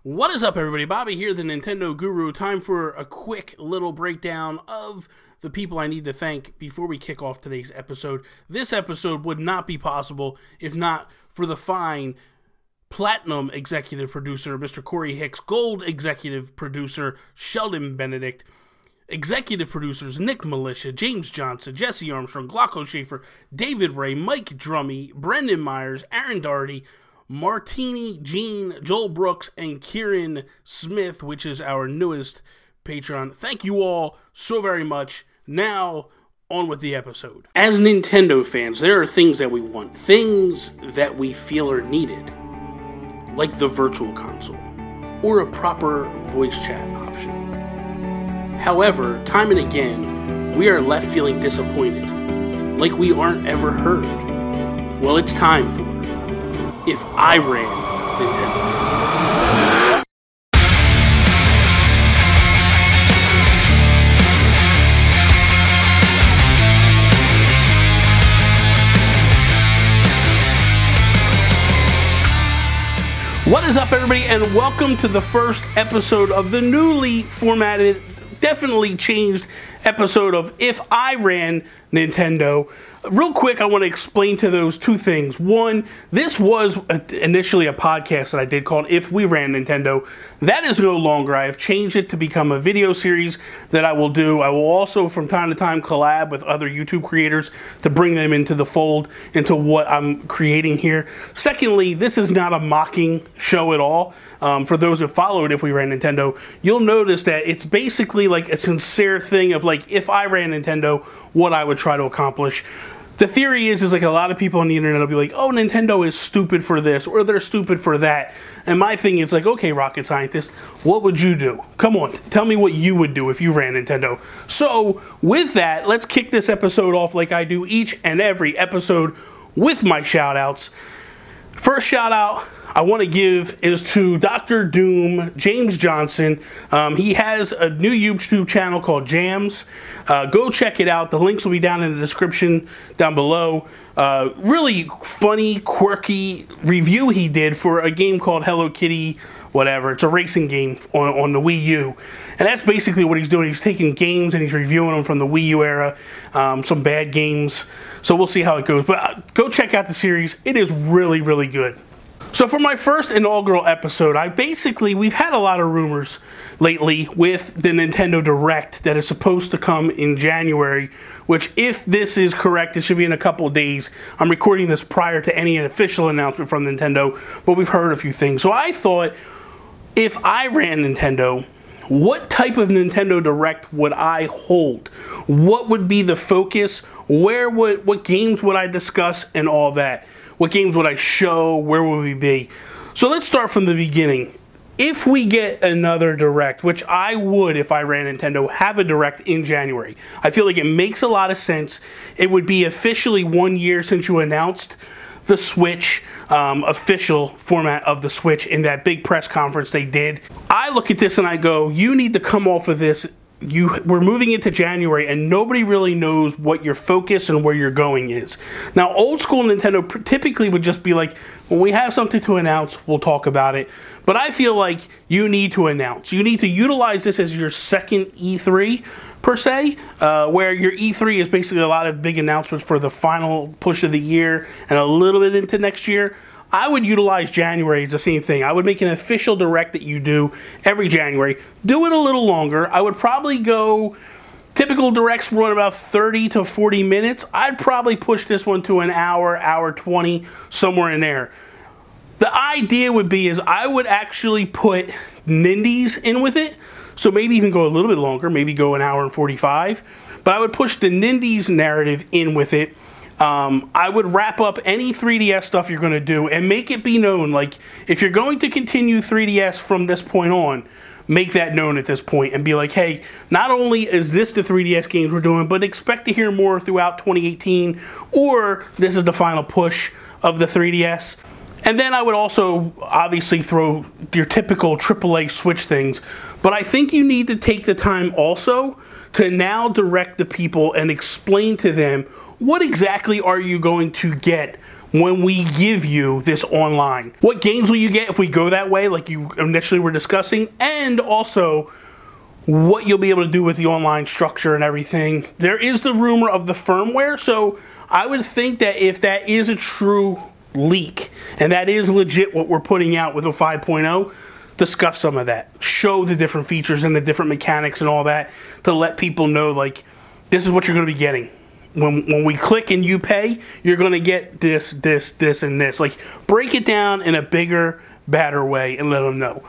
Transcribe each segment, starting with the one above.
What is up, everybody? Bobby here, the Nintendo Guru. Time for a quick little breakdown of the people I need to thank before we kick off today's episode. This episode would not be possible if not for the fine Platinum Executive Producer, Mr. Corey Hicks, Gold Executive Producer, Sheldon Benedict, Executive Producers, Nick Milicia, James Johnson, Jesse Armstrong, Glauco Schaffer, David Ray, Mike Drummie, Brendan Myers, Aaron Doherty, Martini, Jean, Joel Brooks, and Kieran Smith, which is our newest Patreon. Thank you all so very much. Now, on with the episode. As Nintendo fans, there are things that we want, things that we feel are needed, like the Virtual Console, or a proper voice chat option. However, time and again, we are left feeling disappointed, like we aren't ever heard. Well, it's time for If I Ran Nintendo. What is up, everybody, and welcome to the first episode of the newly formatted, definitely changed episode of If I Ran Nintendo. Real quick, I want to explain to those two things. One, this was initially a podcast that I did called If We Ran Nintendo. That is no longer. I have changed it to become a video series that I will do. I will also, from time to time, collab with other YouTube creators to bring them into the fold, into what I'm creating here. Secondly, this is not a mocking show at all. For those who followed If We Ran Nintendo, you'll notice that it's basically like a sincere thing of like, if I ran Nintendo, what I would try to accomplish. The theory is like a lot of people on the internet will be like, oh, Nintendo is stupid for this, or they're stupid for that. And my thing is like, okay, rocket scientist, what would you do? Come on, tell me what you would do if you ran Nintendo. So with that, let's kick this episode off like I do each and every episode with my shout outs. First shout out I want to give is to Dr. Doom, James Johnson. He has a new YouTube channel called Jams. Go check it out. The links will be down in the description down below. Really funny, quirky review he did for a game called Hello Kitty, whatever. It's a racing game on the Wii U. And that's basically what he's doing. He's taking games and he's reviewing them from the Wii U era, some bad games. So we'll see how it goes. But go check out the series. It is really, really good. So for my first inaugural episode, we've had a lot of rumors lately with the Nintendo Direct that is supposed to come in January, which, if this is correct, it should be in a couple of days. I'm recording this prior to any official announcement from Nintendo, but we've heard a few things. So I thought, if I ran Nintendo, what type of Nintendo Direct would I hold? What would be the focus? What games would I discuss and all that? What games would I show? Where would we be? So let's start from the beginning. If we get another Direct, which I would if I ran Nintendo, have a Direct in January. I feel like it makes a lot of sense. It would be officially 1 year since you announced the Switch, official format of the Switch in that big press conference they did. I look at this and I go, you need to come off of this. We're moving into January and nobody really knows what your focus and where you're going is. Now, old school Nintendo typically would just be like, when we have something to announce, we'll talk about it. But I feel like you need to announce. You need to utilize this as your second E3, per se, where your E3 is basically a lot of big announcements for the final push of the year and a little bit into next year. I would utilize January as the same thing. I would make an official Direct that you do every January. Do it a little longer. I would probably go, typical Directs run about 30 to 40 minutes. I'd probably push this one to an hour, hour 20, somewhere in there. The idea would be is I would actually put Nindies in with it. So maybe even go a little bit longer, maybe go an hour and 45. But I would push the Nindies narrative in with it. I would wrap up any 3DS stuff you're going to do and make it be known. Like, if you're going to continue 3DS from this point on, make that known at this point and be like, hey, not only is this the 3DS games we're doing, but expect to hear more throughout 2018, or this is the final push of the 3DS. And then I would also obviously throw your typical AAA Switch things. But I think you need to take the time also to now direct the people and explain to them what exactly are you going to get when we give you this online. What games will you get if we go that way, like you initially were discussing, and also what you'll be able to do with the online structure and everything. There is the rumor of the firmware, so I would think that if that is a true leak, and that is legit what we're putting out with a 5.0, discuss some of that. Show the different features and the different mechanics and all that to let people know, like, this is what you're going to be getting. When we click and you pay, you're going to get this, this, this, and this. Like, break it down in a bigger, badder way and let them know.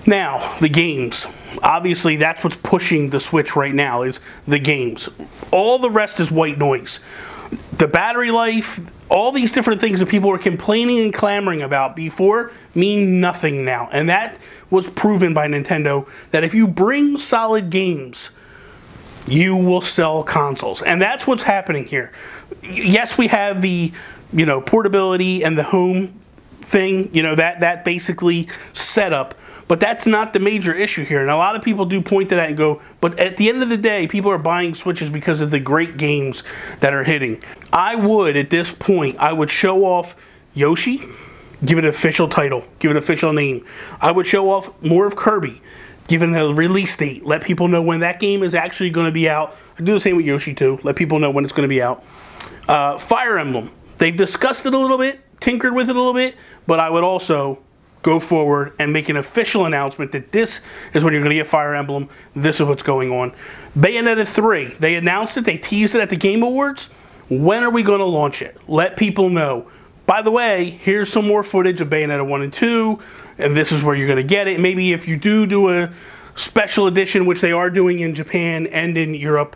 Now, the games. Obviously, that's what's pushing the Switch right now, is the games. All the rest is white noise. The battery life, all these different things that people were complaining and clamoring about before mean nothing now. And that was proven by Nintendo, that if you bring solid games, you will sell consoles. And that's what's happening here. Yes, we have the, portability and the home thing, that basically set up. But that's not the major issue here. And a lot of people do point to that and go, but at the end of the day, people are buying Switches because of the great games that are hitting. I would, at this point, I would show off Yoshi, give it an official title, give it an official name. I would show off more of Kirby, give it a release date, let people know when that game is actually going to be out. I do the same with Yoshi too, let people know when it's going to be out. Fire Emblem, they've discussed it a little bit, tinkered with it a little bit, but I would also go forward and make an official announcement that this is when you're going to get Fire Emblem, this is what's going on. Bayonetta 3, they announced it, they teased it at the Game Awards. When are we going to launch it? Let people know. By the way, here's some more footage of Bayonetta 1 and 2, and this is where you're going to get it. Maybe if you do a special edition, which they are doing in Japan and in Europe,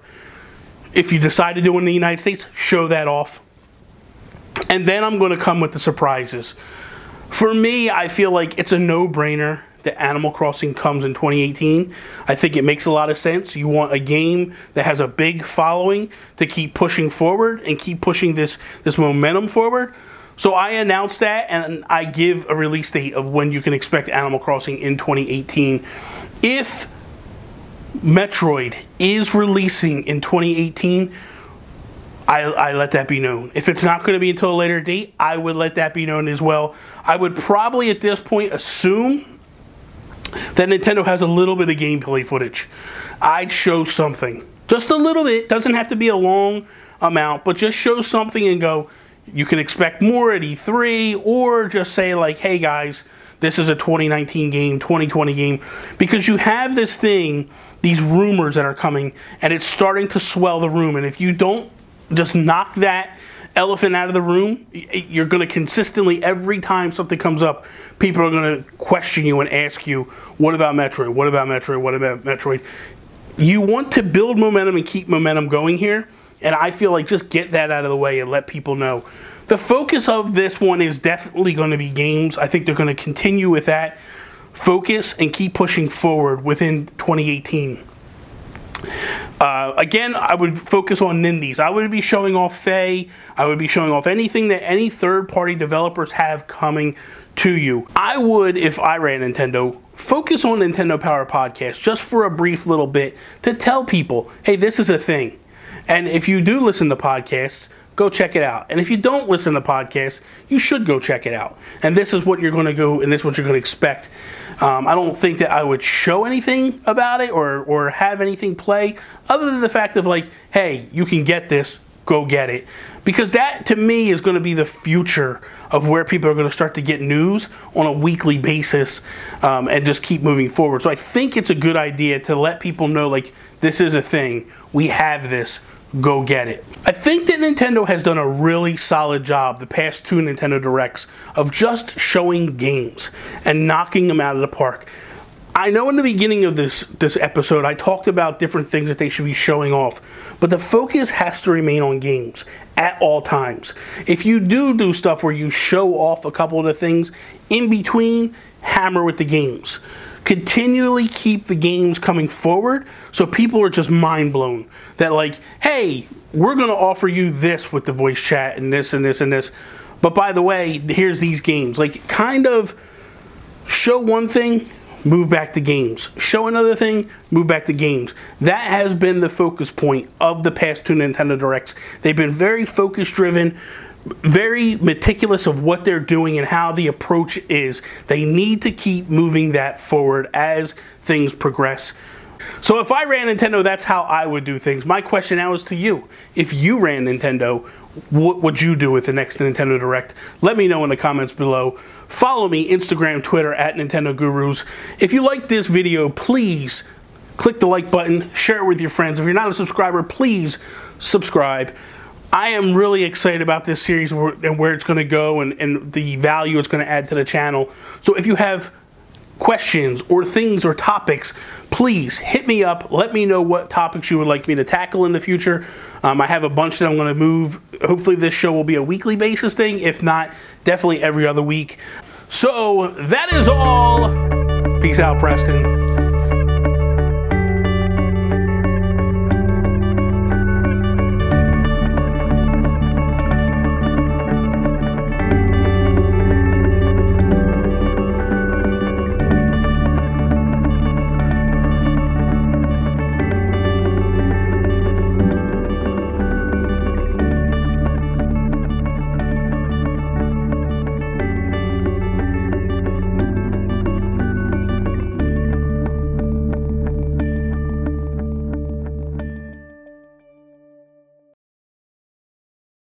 if you decide to do it in the United States, show that off. And then I'm going to come with the surprises. For me, I feel like it's a no-brainer that Animal Crossing comes in 2018. I think it makes a lot of sense. You want a game that has a big following to keep pushing forward and keep pushing this momentum forward. So I announced that, and I give a release date of when you can expect Animal Crossing in 2018. If Metroid is releasing in 2018, I let that be known. If it's not going to be until a later date, I would let that be known as well. I would probably at this point assume that Nintendo has a little bit of gameplay footage. I'd show something. Just a little bit. Doesn't have to be a long amount, but just show something and go, you can expect more at E3, or just say like, hey guys, this is a 2019 game, 2020 game, because you have this thing, these rumors that are coming, and it's starting to swell the room, and if you don't just knock that elephant out of the room, you're going to consistently, every time something comes up, people are going to question you and ask you, what about Metroid? What about Metroid? What about Metroid? You want to build momentum and keep momentum going here, and I feel like just get that out of the way and let people know. The focus of this one is definitely going to be games. I think they're going to continue with that focus and keep pushing forward within 2018. Again, I would focus on Nindies. I would be showing off Faye. I would be showing off anything that any third-party developers have coming to you. I would, if I ran Nintendo, focus on Nintendo Power Podcast just for a brief little bit to tell people, hey, this is a thing. And if you do listen to podcasts, go check it out. And if you don't listen to podcasts, you should go check it out. And this is what you're going to go, and this is what you're going to expect. I don't think that I would show anything about it or have anything play other than the fact of like, hey, you can get this, go get it. Because that, to me, is going to be the future of where people are going to start to get news on a weekly basis and just keep moving forward. So I think it's a good idea to let people know, like, this is a thing. We have this. Go get it. I think that Nintendo has done a really solid job the past two Nintendo Directs of just showing games and knocking them out of the park. I know in the beginning of this episode I talked about different things that they should be showing off, but the focus has to remain on games at all times. If you do stuff where you show off a couple of the things, in between, hammer with the games. Continually keep the games coming forward so people are just mind blown that like, hey, we're going to offer you this with the voice chat and this and this and this, but by the way, here's these games. Like, kind of show one thing, move back to games. Show another thing, move back to games. That has been the focus point of the past two Nintendo Directs. They've been very focus driven, very meticulous of what they're doing and how the approach is. They need to keep moving that forward as things progress. So if I ran Nintendo, that's how I would do things. My question now is to you. If you ran Nintendo, what would you do with the next Nintendo Direct? Let me know in the comments below. Follow me, Instagram, Twitter, at Nintendo Gurus. If you like this video, please click the like button, share it with your friends. If you're not a subscriber, please subscribe. I am really excited about this series and where it's going to go and the value it's going to add to the channel. So if you have questions or things or topics, please hit me up. Let me know what topics you would like me to tackle in the future. I have a bunch that I'm going to move. Hopefully this show will be a weekly basis thing. If not, definitely every other week. So that is all. Peace out, Preston.